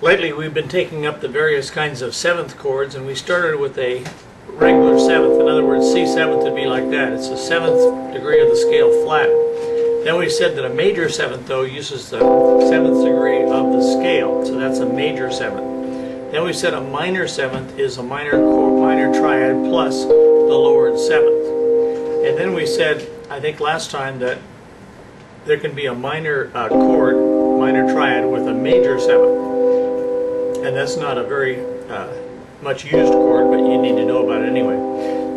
Lately we've been taking up the various kinds of seventh chords, and we started with a regular seventh. In other words, C seventh would be like that. It's the seventh degree of the scale flat. Then we said that a major seventh, though, uses the seventh degree of the scale, so that's a major seventh. Then we said a minor seventh is a minor triad plus the lowered seventh. And then we said, I think last time, that there can be a minor chord, minor triad, with a major seventh. And that's not a very much used chord, but you need to know about it anyway.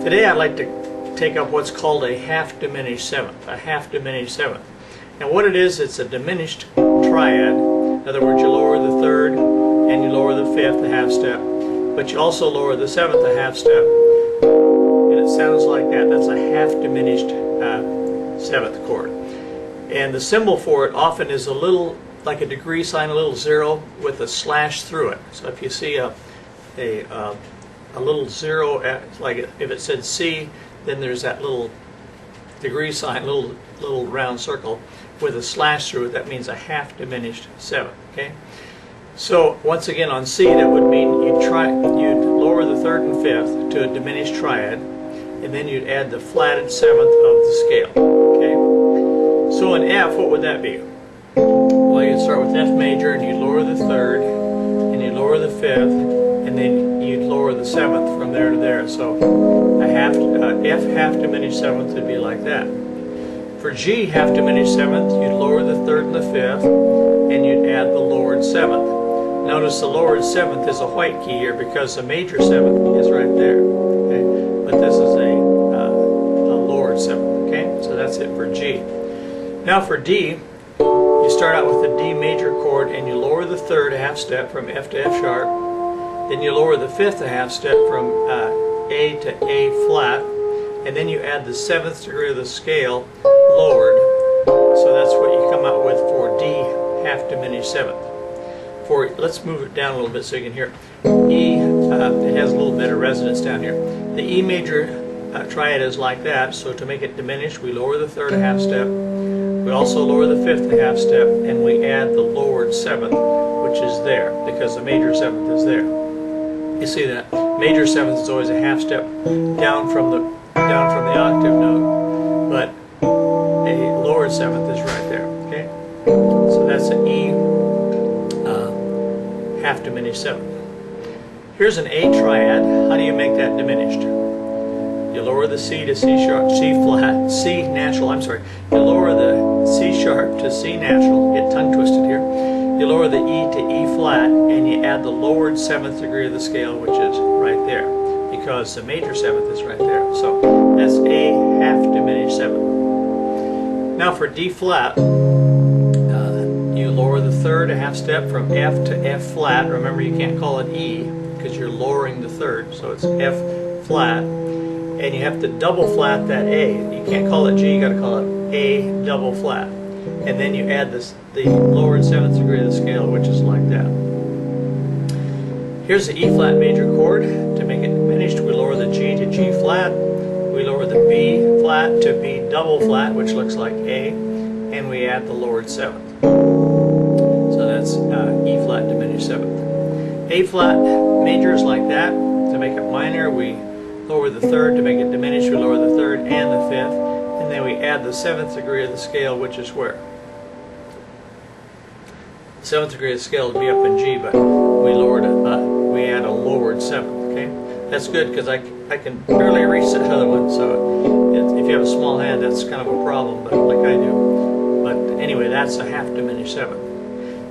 Today I'd like to take up what's called a half diminished seventh, And what it is, it's a diminished triad. In other words, you lower the third and you lower the fifth a half step, but you also lower the seventh a half step. And it sounds like that. That's a half diminished seventh chord. And the symbol for it often is a little, like a degree sign, a little zero with a slash through it. So if you see a little zero, like if it said C, then there's that little degree sign, little round circle with a slash through it. That means a half diminished seventh. Okay. So once again, on C, that would mean you'd lower the third and fifth to a diminished triad, and then you'd add the flatted seventh of the scale. Okay. So in F, what would that be? Well, you'd start with F major, and you'd lower the third, and you'd lower the fifth, and then you'd lower the seventh from there to there. So a F half diminished seventh would be like that. For G half diminished seventh, you'd lower the third and the fifth, and you'd add the lowered seventh. Notice the lowered seventh is a white key here because the major seventh is right there. Okay, but this is a lowered seventh. Okay, so that's it for G. Now for D, you start out with a D major chord, and you lower the third a half step from F to F sharp. Then you lower the fifth a half step from A to A flat, and then you add the seventh degree of the scale lowered. So that's what you come out with for D half diminished seventh. Let's move it down a little bit so you can hear it. E, it has a little bit of resonance down here. The E major triad is like that, so to make it diminished, we lower the third a half step. We also lower the fifth a half step, and we add the lowered seventh, which is there, because the major seventh is there. You see that major seventh is always a half step down from the octave note, but a lowered seventh is right there. Okay, so that's an E half diminished seventh. Here's an A triad. How do you make that diminished? You lower the C to C sharp, C flat, C natural. I'm sorry. You lower the C sharp to C natural. Get tongue twisted here. You lower the E to E flat, and you add the lowered seventh degree of the scale, which is right there, because the major seventh is right there. So that's A half diminished seventh. Now for D flat, you lower the third a half step from F to F flat. Remember, you can't call it E because you're lowering the third, so it's F flat. And you have to double flat that A. You can't call it G, you got to call it A double flat. And then you add the lowered seventh degree of the scale, which is like that. Here's the E flat major chord. To make it diminished, we lower the G to G flat. We lower the B flat to B double flat, which looks like A. And we add the lowered seventh. So that's E flat diminished seventh. A flat major is like that. To make it minor, we lower the third. To make it diminished, we lower the third and the fifth, and then we add the seventh degree of the scale, which is where? The seventh degree of the scale would be up in G, but we add a lowered seventh. Okay, that's good because I can barely reach that other one. So if you have a small hand, that's kind of a problem, but like I do. But anyway, that's a half diminished seventh.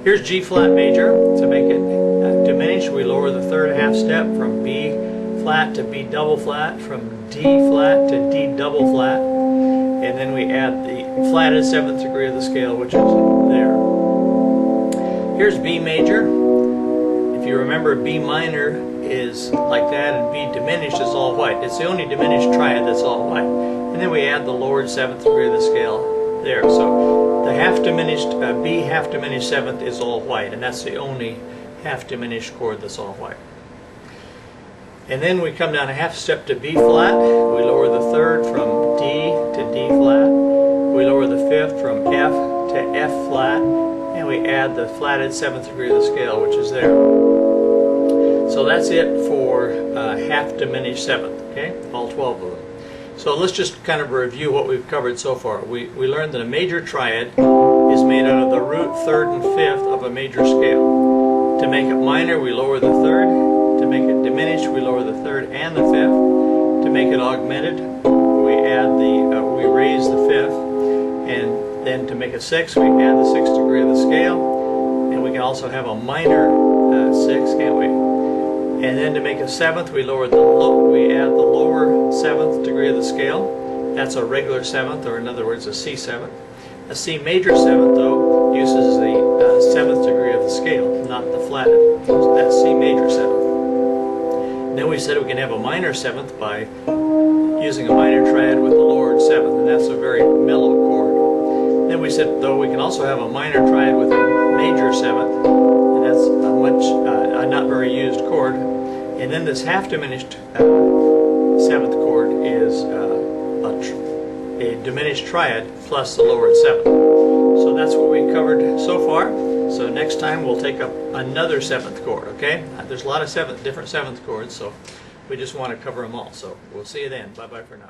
Here's G flat major. To make it diminished, we lower the third half step from B flat to B double flat, from D flat to D double flat, and then we add the flatted seventh degree of the scale, which is there. Here's B major. If you remember, B minor is like that, and B diminished is all white. It's the only diminished triad that's all white. And then we add the lowered seventh degree of the scale there. So the half diminished, B half diminished seventh is all white, and that's the only half diminished chord that's all white. And then we come down a half step to B flat. We lower the third from D to D flat. We lower the fifth from F to F flat. And we add the flatted 7th degree of the scale, which is there. So that's it for half diminished 7th, okay? All 12 of them. So let's just kind of review what we've covered so far. We learned that a major triad is made out of the root, 3rd, and 5th of a major scale. To make it minor, we lower the 3rd. To make it diminished, we lower the 3rd and the 5th. To make it augmented, we raise the 5th. And then to make a 6th, we add the 6th degree of the scale. And we can also have a minor 6, can't we? And then to make a 7th, we add the lower 7th degree of the scale. That's a regular 7th, or in other words, a C 7th. A C major 7th, though, uses the 7th degree of the scale, not the flatted. So that's C major 7th. Then we said we can have a minor 7th by using a minor triad with the lowered 7th, and that's a very mellow chord. Then we said, though, we can also have a minor triad with a major 7th, and that's a not very used chord. And then this half diminished 7th chord is a diminished triad plus the lowered 7th. So that's what we covered so far. So next time we'll take up another 7th chord, okay? There's a lot of different 7th chords, so we just want to cover them all. So we'll see you then. Bye-bye for now.